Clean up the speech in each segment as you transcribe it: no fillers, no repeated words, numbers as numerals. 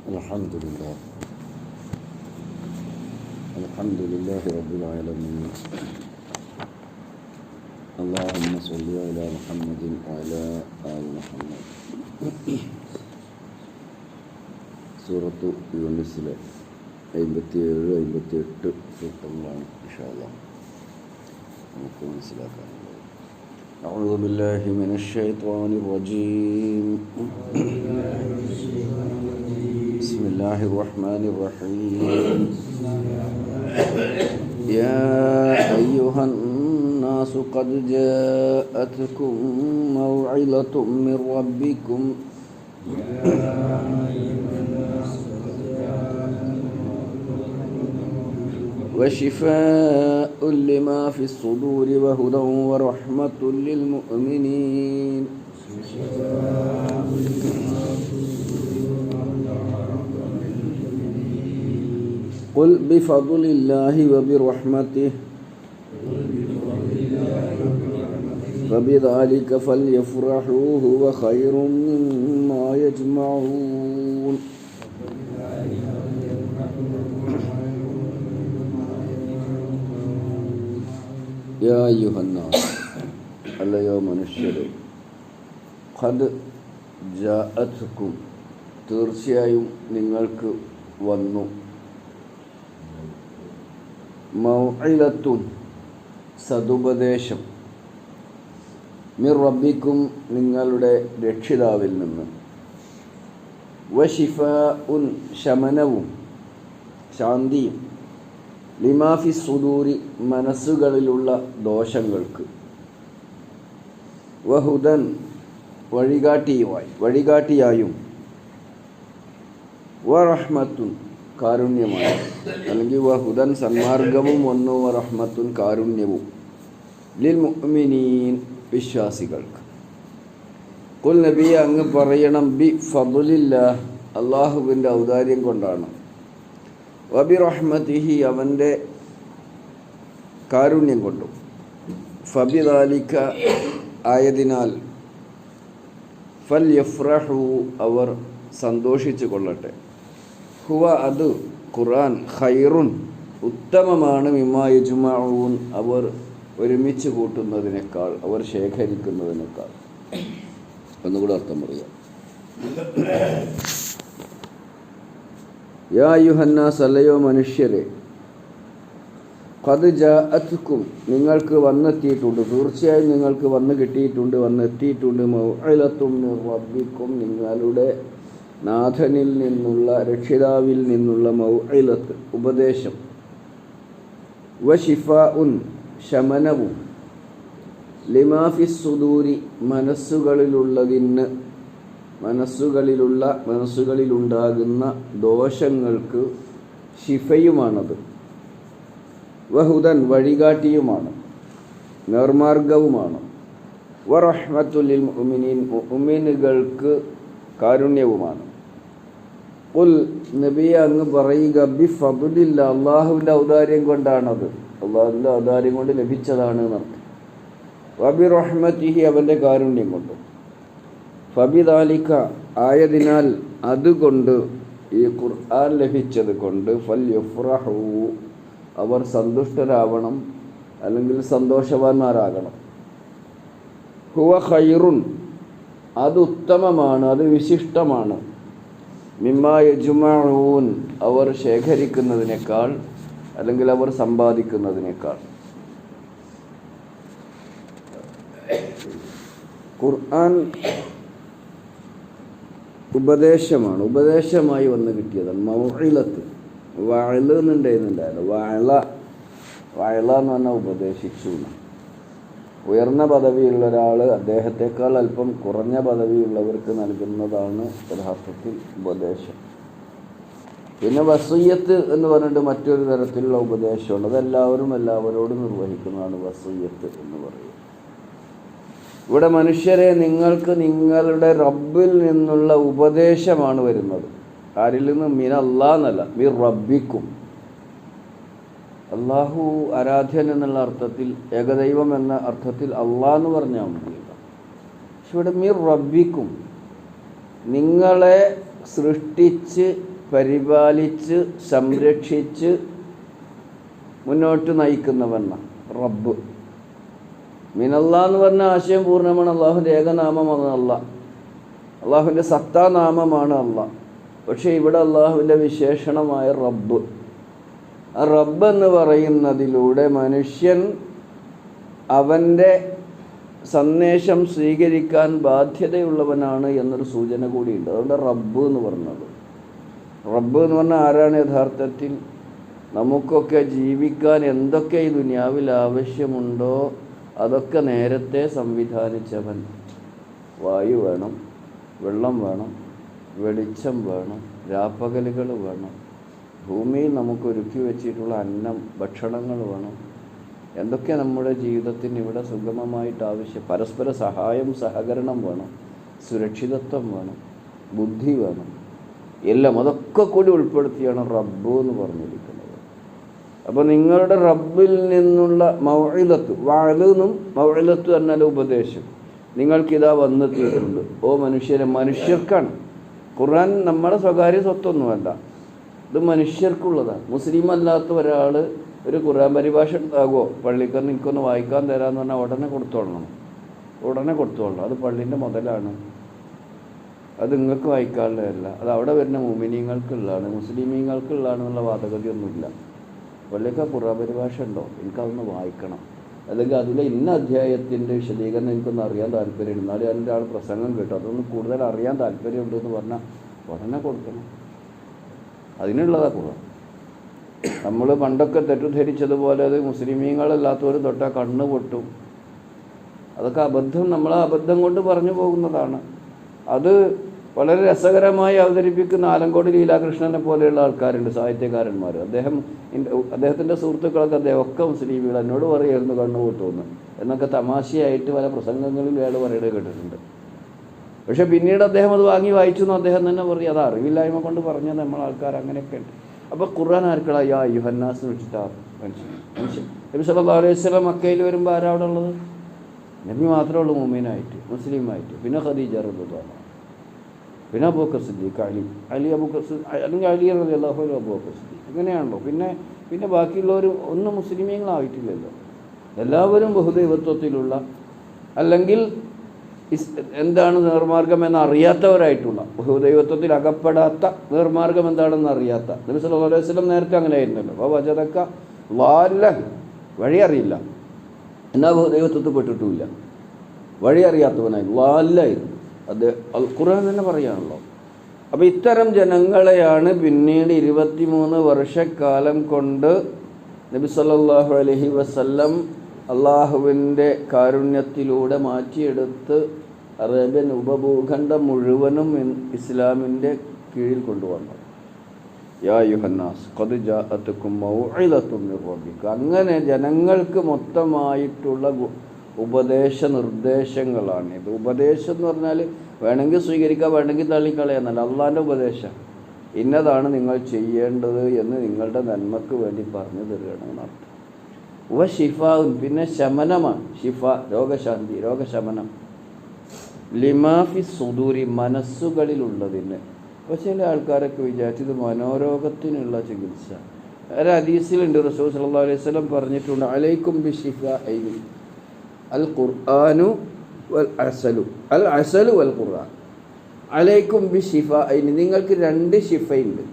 الحمد لله رب العالمين. اللهم صل على محمد وعلى آل محمد. സൂറത്തു യൂനിസിലെ 57-58 സൂക്തങ്ങളാണ് ഇൻഷാ അല്ലാഹ് നമുക്ക് മനസ്സിലാക്കാനുള്ളത്. أعوذ بالله من الشيطان الرجيم. بسم الله الرحمن الرحيم. يا أيها الناس قد جاءتكم موعظة من ربكم وشفاء لما في الصدور وهدى ورحمة للمؤمنين. قل بفضل الله وبرحمته فبذلك فليفرحوا هو خير مما يجمعون. يا أيها الناس അല്ലയോ മനുഷ്യരെ, ഖദ് ജാഅത്കും തീർച്ചയായും നിങ്ങൾക്ക് വന്നു, മൗഇലത്തുൻ സതുപദേശം, മിർ റബ്ബിക്കും നിങ്ങളുടെ രക്ഷിതാവിൽ നിന്ന്, വശിഫാഉൻ ശമനവും ശാന്തിയും, ലിമാഫി സുദൂരി മനസ്സുകളിലുള്ള ദോഷങ്ങൾക്ക്, വഹുദൻ വഴികാട്ടിയായും, വറഹ്മത്തുൻ കാരുണ്യമായി, അല്ലെങ്കിൽ വഹുദൻ സന്മാർഗവും വന്നു, വറഹ്മത്തുൻ കാരുണ്യവും, ലിൽ മുഅ്മിനീൻ വിശ്വാസികൾക്ക്. ഖുൽ നബിയെ അങ്ങ് പറയണം, ബി ഫദ്ലില്ലാഹ് അല്ലാഹുവിൻ്റെ ഔദാര്യം കൊണ്ടാണ്, വബി റഹ്മതിഹി അവൻ്റെ കാരുണ്യം കൊണ്ടും, ഫബിദാലിക ആയതിനാൽ, ഫൽയഫ്രഹു അവർ സന്തോഷിച്ചു കൊള്ളട്ടെ, ഹുവ അത് ഖുർആൻ ഖൈറുൻ ഉത്തമമാണ്, മിമ്മാ യജ്മഊൻ അവർ ഒരുമിച്ച് കൂട്ടുന്നതിനേക്കാൾ, അവർ ശേഖരിക്കുന്നതിനേക്കാൾ. ഒന്നുകൂടെ അർത്ഥം പറയാം. യാ അയ്യുഹന്നാസ് അല്ലയോ മനുഷ്യരെ, ഖദ് ജാഅത്കും നിങ്ങൾക്ക് വന്നെത്തിയിട്ടുണ്ട്, തീർച്ചയായും നിങ്ങൾക്ക് വന്നു കിട്ടിയിട്ടുണ്ട്, വന്നെത്തിയിട്ടുണ്ട്, മൗഇലത്തും മിർ റബ്ബിക്കും നിങ്ങളുടെ നാഥനിൽ നിന്നുള്ള, രക്ഷിതാവിൽ നിന്നുള്ള മൗഇലത്ത് ഉപദേശം, വശിഫാഉൻ ശമനവും, ലിമാഫി സുദൂരി മനസ്സുകളിലുണ്ടാകുന്ന ദോഷങ്ങൾക്ക് ശിഫയുമാണത്, വഹുദൻ വഴികാട്ടിയുമാണ്, നേർമാർഗവുമാണ്, വറഹ്മത്തുൽ ലിൽ മുഅ്മിനീൻ മുഅ്മിനുകൾക്ക് കാരുണ്യവുമാണ്. ഖുൽ നബിയെ അങ്ങ് പറയുക, ബി ഫദ്ലില്ല അല്ലാഹുവിൻ്റെ ഔദാര്യം കൊണ്ടാണത്, അല്ലാഹുവിൻ്റെ ഔദാര്യം കൊണ്ട് ലഭിച്ചതാണ് എന്നർത്ഥം, വബി റഹ്മതിഹി അവൻ്റെ കാരുണ്യം കൊണ്ടും, ഫബിദാലിക ആയതിനാൽ അതുകൊണ്ട്, ഈ ഖുർആൻ ലഭിച്ചത് കൊണ്ട്, ഫൽയഫ്രഹു അവർ സന്തുഷ്ടരാവണം, അല്ലെങ്കിൽ സന്തോഷവാന്മാരാകണം, ഹുവ ഖൈറുൻ അത് ഉത്തമമാണ്, അത് വിശിഷ്ടമാണ്, മിമ്മാ യജ്മഊൻ അവർ ശേഖരിക്കുന്നതിനേക്കാൾ, അല്ലെങ്കിൽ അവർ സമ്പാദിക്കുന്നതിനേക്കാൾ. ഖുർആൻ ഉപദേശമാണ്, ഉപദേശമായി വന്ന് കിട്ടിയതാണ്. മൗഇലത്ത് വഅള് എന്നുണ്ടായിരുന്നുണ്ടായിരുന്നു, വഅള എന്ന് പറഞ്ഞാൽ ഉപദേശിച്ചു. ഉയർന്ന പദവിയുള്ള ഒരാൾ അദ്ദേഹത്തെക്കാൾ അല്പം കുറഞ്ഞ പദവിയുള്ളവർക്ക് നൽകുന്നതാണ് യഥാർത്ഥത്തിൽ ഉപദേശം. പിന്നെ വസിയ്യത്ത് എന്ന് പറഞ്ഞിട്ട് മറ്റൊരു തരത്തിലുള്ള ഉപദേശമുണ്ട്, എല്ലാവരോടും നിർവഹിക്കുന്നതാണ് വസിയ്യത്ത് എന്ന് പറയുന്നത്. ഇവിടെ മനുഷ്യരെ നിങ്ങൾക്ക് നിങ്ങളുടെ റബ്ബിൽ നിന്നുള്ള ഉപദേശമാണ് വരുന്നത്. ആരിൽ നിന്ന്? മിനല്ലാഹ് എന്നല്ല, മിർ റബ്ബിക്കും. അള്ളാഹു ആരാധ്യൻ എന്നുള്ള അർത്ഥത്തിൽ, ഏകദൈവം എന്ന അർത്ഥത്തിൽ അള്ളാഹ് എന്ന് പറഞ്ഞാൽ മതി. പക്ഷെ ഇവിടെ മിർ റബ്ബിക്കും നിങ്ങളെ സൃഷ്ടിച്ച് പരിപാലിച്ച് സംരക്ഷിച്ച് മുന്നോട്ട് നയിക്കുന്നവന്ന റബ്ബ്. മിനല്ലാ എന്ന് പറഞ്ഞ ആശയം പൂർണ്ണമാണ്. അള്ളാഹുവിൻ്റെ ഏകനാമമാണ് അല്ലാഹ്, അള്ളാഹുവിൻ്റെ സത്താനാമമാണ് അല്ലാഹ്. പക്ഷേ ഇവിടെ അള്ളാഹുവിൻ്റെ വിശേഷണമായ റബ്ബ്, ആ റബ്ബ് എന്ന് പറയുന്നതിലൂടെ മനുഷ്യൻ അവൻ്റെ സന്ദേശം സ്വീകരിക്കാൻ ബാധ്യതയുള്ളവനാണ് എന്നൊരു സൂചന കൂടിയുണ്ട്. അതുകൊണ്ട് റബ്ബ് എന്ന് പറഞ്ഞത്. റബ്ബ് എന്ന് പറഞ്ഞാൽ ആരാണ് യഥാർത്ഥത്തിൽ നമുക്കൊക്കെ ജീവിക്കാൻ എന്തൊക്കെ ഈ ദുനിയാവിൽ ആവശ്യമുണ്ടോ അതൊക്കെ നേരത്തെ സംവിധാനിച്ചവൻ. വായു വേണം, വെള്ളം വേണം, വെളിച്ചം വേണം, രാപ്പകലുകൾ വേണം, ഭൂമിയിൽ നമുക്ക് ഒരുക്കി വെച്ചിട്ടുള്ള അന്നം ഭക്ഷണങ്ങൾ വേണം. എന്തൊക്കെ നമ്മുടെ ജീവിതത്തിന് ഇവിടെ സുഗമമായിട്ട് ആവശ്യം. പരസ്പര സഹായം സഹകരണം വേണം, സുരക്ഷിതത്വം വേണം, ബുദ്ധി വേണം, എല്ലാം അതൊക്കെ കൂടി ഉൾപ്പെടുത്തിയാണ് റബ്ബ് എന്ന് പറഞ്ഞിരിക്കുന്നത്. അപ്പോൾ നിങ്ങളുടെ റബ്ബിൽ നിന്നുള്ള മൗഇദത്ത്, വഅലെന്നും മൗഇദത്ത് എന്നാൽ ഉപദേശം, നിങ്ങൾക്കിതാ വന്നെത്തിയിട്ടുണ്ട്. ഓ മനുഷ്യരെ, മനുഷ്യർക്കാണ്. ഖുർആൻ നമ്മുടെ സ്വകാര്യ സ്വത്തൊന്നുമല്ല, ഇത് മനുഷ്യർക്കുള്ളതാണ്. മുസ്ലിം അല്ലാത്ത ഒരാൾ ഒരു ഖുർആൻ പരിഭാഷ ഉണ്ടാകുമോ പള്ളിക്ക് എനിക്കൊന്ന് വായിക്കാൻ തരാമെന്ന് പറഞ്ഞാൽ ഉടനെ കൊടുത്തോളണം. അത് പള്ളീൻ്റെ മുതലാണ്, അത് നിങ്ങൾക്ക് വായിക്കാനുള്ളതല്ല, അത് അവിടെ വരുന്ന മുഅ്മിനീങ്ങൾക്കുള്ളതാണ്, മുസ്ലിമീങ്ങൾക്കുള്ളതാണെന്നുള്ള വാദഗതിയൊന്നുമില്ല. പള്ളിക്ക് ഖുർആൻ പരിഭാഷ ഉണ്ടോ, എനിക്കതൊന്ന് വായിക്കണം, അല്ലെങ്കിൽ അതിലെ ഇന്ന അധ്യായത്തിൻ്റെ വിശദീകരണം എനിക്കൊന്ന് അറിയാൻ താല്പര്യമുണ്ട്, എന്നാലും അതിൻ്റെ ആൾ പ്രസംഗം കേട്ടു, അതൊന്ന് കൂടുതൽ അറിയാൻ താല്പര്യമുണ്ടെന്ന് പറഞ്ഞാൽ ഉടനെ കൊടുക്കണം. അതിനുള്ളതാണ് ഖുർആൻ. നമ്മൾ പണ്ടൊക്കെ തെറ്റിദ്ധരിച്ചതുപോലെ അത് മുസ്ലിമീങ്ങളല്ലാത്തവർ തൊട്ടാൽ കണ്ണ് പൊട്ടും, അതൊക്കെ അബദ്ധം, നമ്മളെ അബദ്ധം കൊണ്ട് പറഞ്ഞു പോകുന്നതാണ്. അത് വളരെ രസകരമായി അവതരിപ്പിക്കുന്ന ആലങ്കോട് ലീലാകൃഷ്ണനെ പോലെയുള്ള ആൾക്കാരുണ്ട്, സാഹിത്യകാരന്മാർ. അദ്ദേഹത്തിൻ്റെ സുഹൃത്തുക്കളൊക്കെ അദ്ദേഹമൊക്കെ മുസ്ലിമികൾ എന്നോട് പറയുമായിരുന്നു കണ്ണു പൊട്ടുമെന്ന് എന്നൊക്കെ തമാശയായിട്ട് പല പ്രസംഗങ്ങളിൽ അയാൾ പറയുന്നത് കേട്ടിട്ടുണ്ട്. പക്ഷെ പിന്നീട് അദ്ദേഹം അത് വാങ്ങി വായിച്ചു എന്ന് അദ്ദേഹം തന്നെ പറയും, അത് അറിവില്ലായ്മ കൊണ്ട് പറഞ്ഞത് നമ്മൾ ആൾക്കാർ അങ്ങനെയൊക്കെ ഉണ്ട്. അപ്പോൾ ഖുർആൻ ആർക്കുള്ള യാ യുഹന്നാസ് വെച്ചിട്ടാണ് മനുഷ്യൻ. നബി സല്ലല്ലാഹു അലൈഹി വസല്ലം മക്കയിൽ വരുമ്പോൾ ആരാ അവിടെ ഉള്ളത്? നബി മാത്രമേ ഉള്ളൂ മുഅ്മിനായിട്ട്, മുസ്ലിമായിട്ട്. പിന്നെ ഖദീജ റളിയല്ലാഹു അൻഹ, പിന്നെ അബൂബക്കർ സിദ്ദീഖ്, അബൂബക്കർ അല്ലെങ്കിൽ അലി റളിയല്ലാഹു അൻഹു, അബൂബക്കർ സിദ്ദീഖ്, ഇങ്ങനെയാണല്ലോ. പിന്നെ ബാക്കിയുള്ളവർ ഒന്നും മുസ്ലിമീങ്ങളായിട്ടില്ലല്ലോ. എല്ലാവരും ബഹുദൈവത്വത്തിലുള്ള, അല്ലെങ്കിൽ എന്താണ് നേർമാർഗം എന്ന് അറിയാത്തവരായിട്ടുള്ള, ബഹുദൈവത്വത്തിൽ അകപ്പെടാത്ത, നേർമാർഗം എന്താണെന്ന് അറിയാത്ത. നബി സല്ലല്ലാഹു അലൈഹി വസല്ലം നേരത്തെ അങ്ങനെ ആയിരുന്നല്ലോ. അപ്പോൾ വജദക ളാല്ലൻ, വഴി അറിയില്ല, എന്നാൽ ബഹുദൈവത്വത്തിൽ പെട്ടിട്ടുമില്ല, വഴി അറിയാത്തവനായി ളാല്ലായിരുന്നു. അത് ഖുർആൻ തന്നെ പറയുകയാണല്ലോ. അപ്പോൾ ഇത്തരം ജനങ്ങളെയാണ് പിന്നീട് 23 വർഷക്കാലം കൊണ്ട് നബി സല്ലല്ലാഹു അലൈഹി വസല്ലം അള്ളാഹുവിൻ്റെ കാരുണ്യത്തിലൂടെ മാറ്റിയെടുത്ത് അറേബ്യൻ ഉപഭൂഖണ്ഡം മുഴുവനും ഇസ്ലാമിൻ്റെ കീഴിൽ കൊണ്ടുവന്നത്. യാ യുഹന്നാസ് ഖദ് ജാഅതുക്കും മൗഇദത്തും മിർ റബ്ബിക്കും. അങ്ങനെ ജനങ്ങൾക്ക് മൊത്തമായിട്ടുള്ള ഉപദേശ നിർദ്ദേശങ്ങളാണിത്. ഉപദേശം എന്ന് പറഞ്ഞാൽ വേണമെങ്കിൽ സ്വീകരിക്കുക, വേണമെങ്കിൽ തള്ളിക്കളയാന്നല്ല, അള്ളാഹിൻ്റെ ഉപദേശം. ഇന്നതാണ് നിങ്ങൾ ചെയ്യേണ്ടത് എന്ന് നിങ്ങളുടെ നന്മക്ക് വേണ്ടി പറഞ്ഞു തരികയാണെന്ന് അർത്ഥം. ഷിഫാഉൻ, പിന്നെ ശമനമാണ്. ഷിഫ രോഗശാന്തി, രോഗശമനം. ലിമാഫി സുദൂരി, മനസ്സുകളിലുള്ളതിന്. അപ്പോൾ ചില ആൾക്കാരൊക്കെ വിചാരിച്ചത് മനോരോഗത്തിനുള്ള ചികിത്സ. ഒരു ഹദീസിലുണ്ട്, റസൂൽ സല്ലല്ലാഹു അലൈഹി വസല്ലം പറഞ്ഞിട്ടുണ്ട്, അലൈക്കും ബിശിഫാഇനി അൽ ഖുർആനു വൽ അസലു, അൽ അസലു വൽ ഖുർആൻ. അലൈക്കും ബിശിഫാഇനി, നിങ്ങൾക്ക് 2 ഷിഫയുണ്ട്,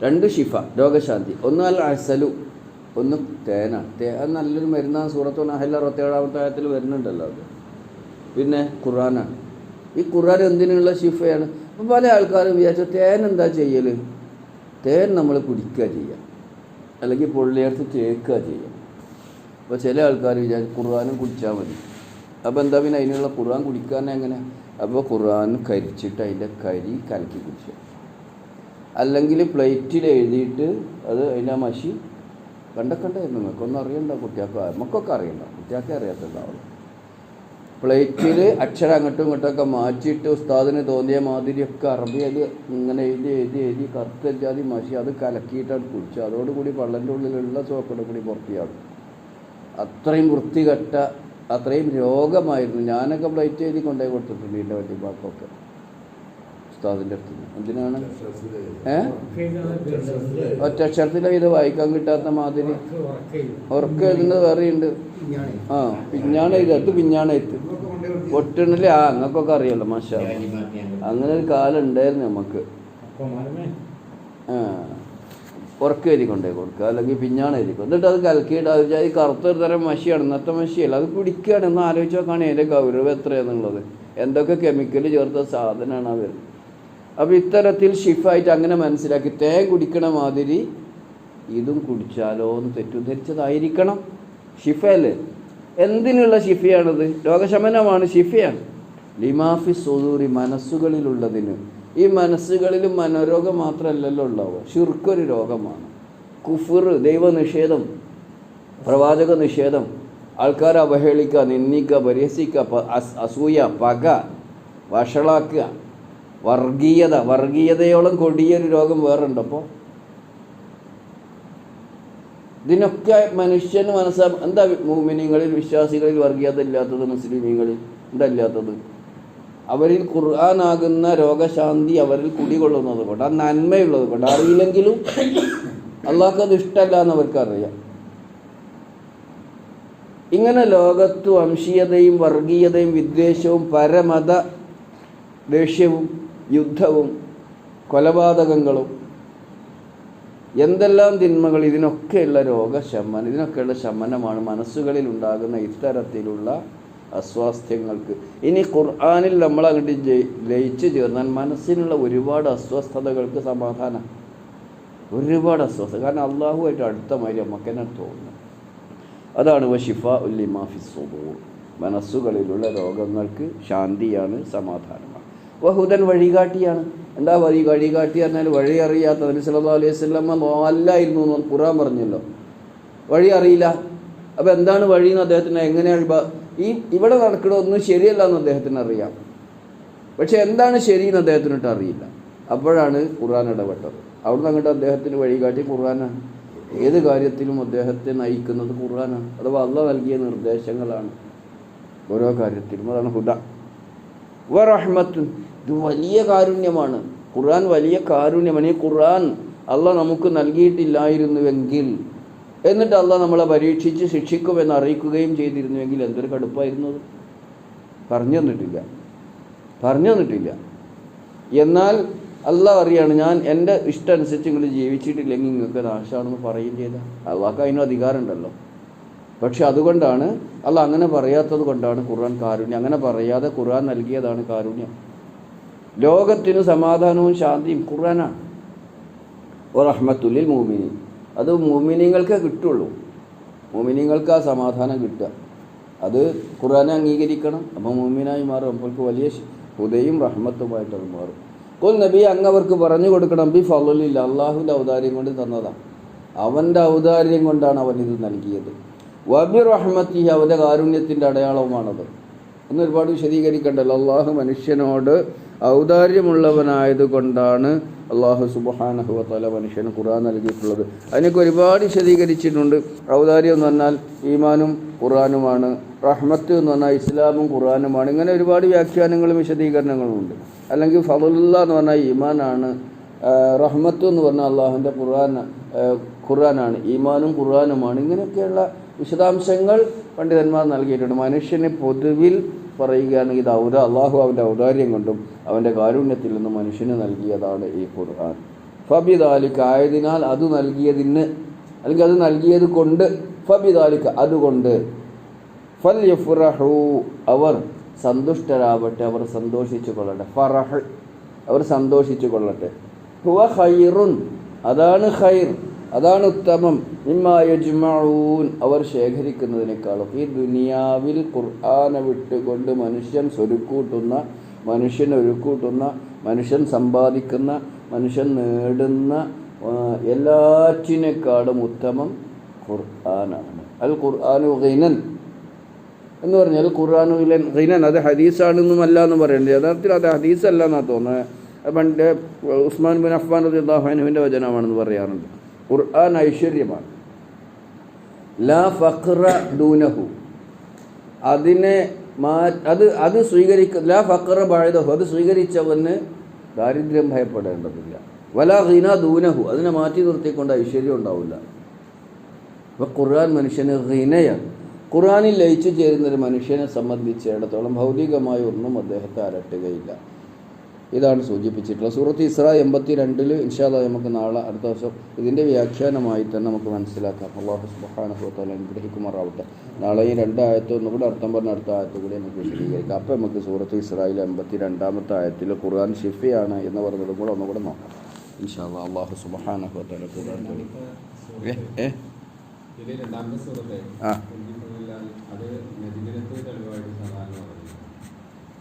2 ഷിഫ, രോഗശാന്തി. ഒന്ന് അൽ അസലു, ഒന്ന് തേനാണ്. അത് നല്ലൊരു മരുന്നാണ്. സൂറത്തുൽ നഹ്ൽ 67-ാമത്തെ ആയത്തിൽ വരുന്നുണ്ടല്ലോ അത്. പിന്നെ ഖുർആനാണ്. ഈ ഖുർആൻ എന്തിനുള്ള ഷിഫയാണ്? അപ്പോൾ പല ആൾക്കാരും വിചാരിച്ചു തേൻ എന്താ ചെയ്യൽ? തേൻ നമ്മൾ കുടിക്കുക ചെയ്യുക, അല്ലെങ്കിൽ പൊള്ളിയെടുത്ത് തേക്കുക ചെയ്യുക. അപ്പോൾ ചില ആൾക്കാർ വിചാരിച്ചു ഖുർആനും കുടിച്ചാൽ മതി. അപ്പോൾ എന്താ പിന്നെ അതിനുള്ള ഖുർആൻ കുടിക്കാൻ എങ്ങനെ? അപ്പോൾ ഖുർആൻ കരിച്ചിട്ട് അതിൻ്റെ കരി കലക്കി കുടിക്കുക, അല്ലെങ്കിൽ പ്ലേറ്റിൽ എഴുതിയിട്ട് അത് അതിൻ്റെ മഷി കണ്ടക്കണ്ടായിരുന്നു. നിങ്ങൾക്കൊന്നും അറിയണ്ട, കുട്ടികൾക്ക് നമുക്കൊക്കെ അറിയണ്ട, കുട്ടികൾക്ക് അറിയാത്തതാവുള്ളൂ. പ്ലേറ്റിൽ അക്ഷരം അങ്ങോട്ടും ഇങ്ങോട്ടൊക്കെ മാറ്റിയിട്ട് ഉസ്താദിന് തോന്നിയ മാതിരിയൊക്കെ അറബിയിൽ ഇങ്ങനെ എഴുതി കറുത്ത ജാതി മഷി അത് കലക്കിയിട്ടാണ് കുടിച്ചു. അതോടുകൂടി പള്ളൻ്റെ ഉള്ളിലുള്ള സോക്കോടെ കൂടി പുറത്തിയാകും. അത്രയും വൃത്തികെട്ട, അത്രയും രോഗമായിരുന്നു. ഞാനൊക്കെ പ്ലേറ്റ് എഴുതി കൊണ്ടുപോയി കൊടുത്തിട്ടുണ്ട് എൻ്റെ വല്യപ്പാക്കൊക്കെ. ഉസ്താദിൻ്റെ അടുത്ത് നിന്ന്. എന്തിനാണ് ഒറ്റക്ഷരത്തിൽ ഇത് വായിക്കാൻ കിട്ടാത്ത മാതിരി ഉറക്കം എഴുതുന്നത് വേറെയുണ്ട്. ആ പിഞ്ഞാണെഴുത്ത് പിഞ്ഞാണെഴുത്ത് പൊട്ടണില്ല. ആ അങ്ങക്കൊക്കെ അറിയാലോ മാഷാ. അങ്ങനെ ഒരു കാലം ഉണ്ടായിരുന്നു നമുക്ക്. ഉറക്കം എഴുതി കൊണ്ടേ കൊടുക്കുക, അല്ലെങ്കിൽ പിഞ്ഞാണ് എഴുതി കൊടുക്കുക. എന്നിട്ട് അത് കലക്കിയിട്ട് അത് ഈ കറുത്തൊരു തരം മഷിയാണ്, ഇന്നത്തെ മഷിയല്ല. അത് കുടിക്കുകയാണ്. ഒന്ന് ആലോചിച്ച് നോക്കുകയാണ് അതിൻ്റെ ഗൗരവം എത്രയാണെന്നുള്ളത്. എന്തൊക്കെ കെമിക്കൽ ചേർത്ത സാധനമാണ് അവർ. അപ്പോൾ ഇത്തരത്തിൽ ഷിഫായിട്ട് അങ്ങനെ മനസ്സിലാക്കി തേൻ കുടിക്കണ മാതിരി ഇതും കുടിച്ചാലോ എന്ന് തെറ്റിദ്ധരിച്ചതായിരിക്കണം. ഷിഫയല്ലേ? എന്തിനുള്ള ഷിഫയാണിത്? രോഗശമനമാണ്, ഷിഫയാണ്. ലിമാഫി സുദൂറി, മനസ്സുകളിലുള്ളതിന്. ഈ മനസ്സുകളിൽ മനോരോഗം മാത്രമല്ലല്ലോ ഉണ്ടാവുക, ശിർക്കൊരു രോഗമാണ്. കുഫർ, ദൈവനിഷേധം, പ്രവാചക നിഷേധം, ആൾക്കാരെ അവഹേളിക്കുക, നിന്ദിക്കുക, പരിഹസിക്കുക, അസൂയ, പക, വഷളാക്കുക, വർഗീയതയോളം കൊടിയൊരു രോഗം വേറുണ്ട്. അപ്പോൾ ഇതിനൊക്കെ മനുഷ്യന് എന്താ മുഅ്മിനീങ്ങളിൽ, വിശ്വാസികളിൽ വർഗീയത ഇല്ലാത്തത്? മുസ്ലിമീങ്ങളിൽ എന്താ ഇല്ലാത്തത്? അവരിൽ ഖുർആനാകുന്ന രോഗശാന്തി അവരിൽ കുടികൊള്ളുന്നത് കൊണ്ട്, ആ നന്മയുള്ളത് കൊണ്ട്. അറിയില്ലെങ്കിലും അള്ളാഹ്ക്ക് അത് ഇഷ്ടമല്ല എന്നവർക്കറിയാം. ഇങ്ങനെ ലോകത്ത് വംശീയതയും വർഗീയതയും വിദ്വേഷവും പരമത ദേഷ്യവും യുദ്ധവും കൊലപാതകങ്ങളും എന്തെല്ലാം തിന്മകൾ, ഇതിനൊക്കെയുള്ള രോഗശമനം, ഇതിനൊക്കെയുള്ള ശമനമാണ് മനസ്സുകളിൽ ഉണ്ടാകുന്ന ഇത്തരത്തിലുള്ള അസ്വാസ്ഥ്യങ്ങൾക്ക്. ഇനി ഖുർആനിൽ നമ്മൾ അങ്ങോട്ട് ലയിച്ചു ചേർന്നാൽ മനസ്സിനുള്ള ഒരുപാട് അസ്വസ്ഥതകൾക്ക് സമാധാനം, ഒരുപാട് അസ്വസ്ഥത. കാരണം അള്ളാഹുമായിട്ട് അടുത്ത മാതിരി നമുക്ക് തന്നെ തോന്നുന്നു. അതാണ് വശിഫാഉ ലിമാ ഫിസ്സുദൂർ, മനസ്സുകളിലുള്ള രോഗങ്ങൾക്ക് ശാന്തിയാണ്, സമാധാനമാണ്. വഹുദൻ, വഴികാട്ടിയാണ്. എന്താ വഴികാട്ടി പറഞ്ഞാൽ വഴി അറിയാത്ത നബി സല്ലല്ലാഹു അലൈഹി വസല്ലം അല്ലായിരുന്നു എന്ന് ഖുർആൻ പറഞ്ഞല്ലോ. വഴി അറിയില്ല. അപ്പോൾ എന്താണ് വഴി എന്ന് അദ്ദേഹത്തിന് എങ്ങനെയാണ് ഇവിടെ നടക്കണമൊന്നും ശരിയല്ല എന്ന് അദ്ദേഹത്തിന് അറിയാം. പക്ഷെ എന്താണ് ശരിയെന്ന് അദ്ദേഹത്തിനിട്ട് അറിയില്ല. അപ്പോഴാണ് ഖുർആൻ ഇടപെട്ടത്. അവിടുന്ന് അങ്ങോട്ട് അദ്ദേഹത്തിന് വഴികാട്ടി ഖുർആനാണ്. ഏത് കാര്യത്തിലും അദ്ദേഹത്തെ നയിക്കുന്നത് ഖുർആനാണ്. അഥവാ അള്ളാഹ് നൽകിയ നിർദ്ദേശങ്ങളാണ് ഓരോ കാര്യത്തിലും. അതാണ് ഹുദ. വറഹ്മത്തുൻ, ഇത് വലിയ കാരുണ്യമാണ്. ഖുർആൻ വലിയ കാരുണ്യമാണ്. ഈ ഖുർആൻ അള്ളാഹ് നമുക്ക് നൽകിയിട്ടില്ലായിരുന്നുവെങ്കിൽ, എന്നിട്ട് അള്ളാഹ് നമ്മളെ പരീക്ഷിച്ച് ശിക്ഷിക്കുമെന്ന് അറിയിക്കുകയും ചെയ്തിരുന്നുവെങ്കിൽ എന്തൊരു കടുപ്പായിരുന്നു അത്. പറഞ്ഞു തന്നിട്ടില്ല. എന്നാൽ അള്ളാഹ് അറിയാണ്, ഞാൻ എൻ്റെ ഇഷ്ടം അനുസരിച്ച് നിങ്ങൾ ജീവിച്ചിട്ടില്ലെങ്കിൽ നിങ്ങൾക്ക് നാശമാണെന്ന് പറയുകയും ചെയ്ത അള്ളാഹ്ക്ക് അതിന് അധികാരം ഉണ്ടല്ലോ. പക്ഷെ അതുകൊണ്ടാണ് അള്ളാഹ് അങ്ങനെ പറയാത്തത് കൊണ്ടാണ് ഖുർആൻ കാരുണ്യം. അങ്ങനെ പറയാതെ ഖുർആൻ നൽകിയതാണ് കാരുണ്യം. ലോകത്തിന് സമാധാനവും ശാന്തിയും ഖുർആനാണ്. റഹ്മത്തുൽ മുഅ്മിനീൻ, അത് മുഅ്മിനീങ്ങൾക്കേ കിട്ടുള്ളൂ. മുഅ്മിനീങ്ങൾക്ക് ആ സമാധാനം കിട്ടുക, അത് ഖുർആനെ അംഗീകരിക്കണം. അപ്പോൾ മുഅ്മിനായി മാറും. നമ്മൾക്ക് വലിയ ഹുദയും റഹ്മത്തുമായിട്ട് അത് മാറും. ഖുൽ നബി, അങ്ങവർക്ക് പറഞ്ഞു കൊടുക്കണം, ബി ഫളലില്ല, അള്ളാഹുവിൻ്റെ ഔദാര്യം കൊണ്ട് തന്നതാണ്. അവൻ്റെ ഔദാര്യം കൊണ്ടാണ് അവൻ ഇത് നൽകിയത്. വബി റഹ്മത്തിഹി, അവൻ്റെ കാരുണ്യത്തിൻ്റെ അടയാളവുമാണത്. ഒന്ന് ഒരുപാട് വിശദീകരിക്കണ്ടല്ലോ. അള്ളാഹു മനുഷ്യനോട് ഔദാര്യമുള്ളവനായത് കൊണ്ടാണ് അള്ളാഹു സുബ്ഹാനഹു വ തആല മനുഷ്യന് ഖുർആൻ നൽകിയിട്ടുള്ളത്. അതിനൊക്കെ ഒരുപാട് വിശദീകരിച്ചിട്ടുണ്ട്. ഔദാര്യം എന്ന് പറഞ്ഞാൽ ഈമാനും ഖുർആനുമാണ്, റഹ്മത്ത് എന്ന് പറഞ്ഞാൽ ഇസ്ലാമും ഖുർആനുമാണ്. ഇങ്ങനെ ഒരുപാട് വ്യാഖ്യാനങ്ങളും വിശദീകരണങ്ങളും ഉണ്ട്. അല്ലെങ്കിൽ ഫളലുല്ലാ എന്ന് പറഞ്ഞാൽ ഈമാനാണ്, റഹ്മത്ത് എന്ന് പറഞ്ഞാൽ അള്ളാഹുവിൻ്റെ ഖുർആനാണ്, ഈമാനും ഖുർആനുമാണ്. ഇങ്ങനെയൊക്കെയുള്ള വിശദാംശങ്ങൾ പണ്ഡിതന്മാർ നൽകിയിട്ടുണ്ട്. മനുഷ്യനെ പൊതുവിൽ പറയുകയാണെങ്കിൽ ഇത് അള്ളാഹു അവൻ്റെ ഔദാര്യം കൊണ്ടും അവൻ്റെ കാരുണ്യത്തിൽ നിന്നും മനുഷ്യന് നൽകിയതാണ് ഈ ഖുർആൻ. ഫബിദാലിക, ആയതിനാൽ അത് നൽകിയതിന്, അല്ലെങ്കിൽ അത് നൽകിയത് കൊണ്ട്, ഫബിദാലിക അതുകൊണ്ട്, ഫൽയഫ്റഹു അവർ സന്തുഷ്ടരാവട്ടെ, അവർ സന്തോഷിച്ചു കൊള്ളട്ടെ. ഫറഹ്, അവർ സന്തോഷിച്ചു കൊള്ളട്ടെ. ഹുവ ഖൈറുൻ, അതാണ് ഖൈർ, അതാണ് ഉത്തമം. മിമ്മാ യജ്മഊൻ, അവർ ശേഖരിക്കുന്നതിനേക്കാളും. ഈ ദുനിയാവിൽ ഖുർആനെ വിട്ടുകൊണ്ട് മനുഷ്യൻ ഒരുക്കൂട്ടുന്ന, മനുഷ്യൻ സമ്പാദിക്കുന്ന, മനുഷ്യൻ നേടുന്ന എല്ലാറ്റിനേക്കാളും ഉത്തമം ഖുർആനാണ്. അൽ ഖുർആനു ഗിനൻ എന്ന് പറഞ്ഞാൽ ഖുർആനു ഗിനൻ, അത് ഹദീസാണെന്നുമല്ല എന്ന് പറയേണ്ടത്. യഥാർത്ഥത്തിൽ അത് ഹദീസല്ല എന്നാണ് തോന്നുന്നത്. പണ്ട് ഉസ്മാൻ ബിൻ അഫ്ഫാൻ റളിയല്ലാഹു അൻഹുവിൻ്റെ വചനമാണെന്ന് പറയാറുണ്ട്. ഖുർആൻ ഐശ്വര്യമാണ്. ലാ ഫഖ്റ ദൂനഹു, അത് സ്വീകരിക്ക, ലാ ഫഖ്റ ബഅദഹു, അത് സ്വീകരിച്ചവന് ദാരിദ്ര്യം ഭയപ്പെടേണ്ടതില്ല. വല ഹിന ദൂനഹു, അതിനെ മാറ്റി നിർത്തിക്കൊണ്ട് ഐശ്വര്യം ഉണ്ടാവില്ല. അപ്പോൾ ഖുർആൻ മനുഷ്യന് ഹിനയാണ്. ഖുർആനിൽ ലയിച്ചു ചേരുന്നൊരു മനുഷ്യനെ സംബന്ധിച്ചിടത്തോളം ഭൗതികമായ ഒന്നും അദ്ദേഹത്തെ അലട്ടുകയില്ല. ഇതാണ് സൂചിപ്പിച്ചിട്ടുള്ളത്. സൂറത്ത് ഇസ്രാ 82 ഇൻഷാ അല്ലാഹ് നമുക്ക് നാളെ അടുത്ത ദിവസം ഇതിൻ്റെ വ്യാഖ്യാനമായി തന്നെ നമുക്ക് മനസ്സിലാക്കാം. അല്ലാഹു സുബ്ഹാനഹു വ തആല അനുഗ്രഹിക്കുമാറാവട്ടെ. നാളെ ഈ 2 ആയത്ത് ഒന്നുകൂടെ അർത്ഥം പറഞ്ഞ അടുത്ത ആയത്ത് കൂടി നമുക്ക് വിശദീകരിക്കാം. അപ്പോൾ നമുക്ക് സൂറത്ത് ഇസ്രായിൽ 82 ആയത്തിൽ ഖുർആൻ ഷിഫയാണ് എന്ന് പറഞ്ഞതും കൂടെ ഒന്നുകൂടെ നോക്കാം ഇൻഷാ അല്ലാഹ്. അല്ലാഹു സുബ്ഹാനഹു വ തആല ഖുർആൻ രണ്ടാമത്തെ സൂറത്തെ ആ അത് നബിദിനത്തെ തെളിവായിട്ട്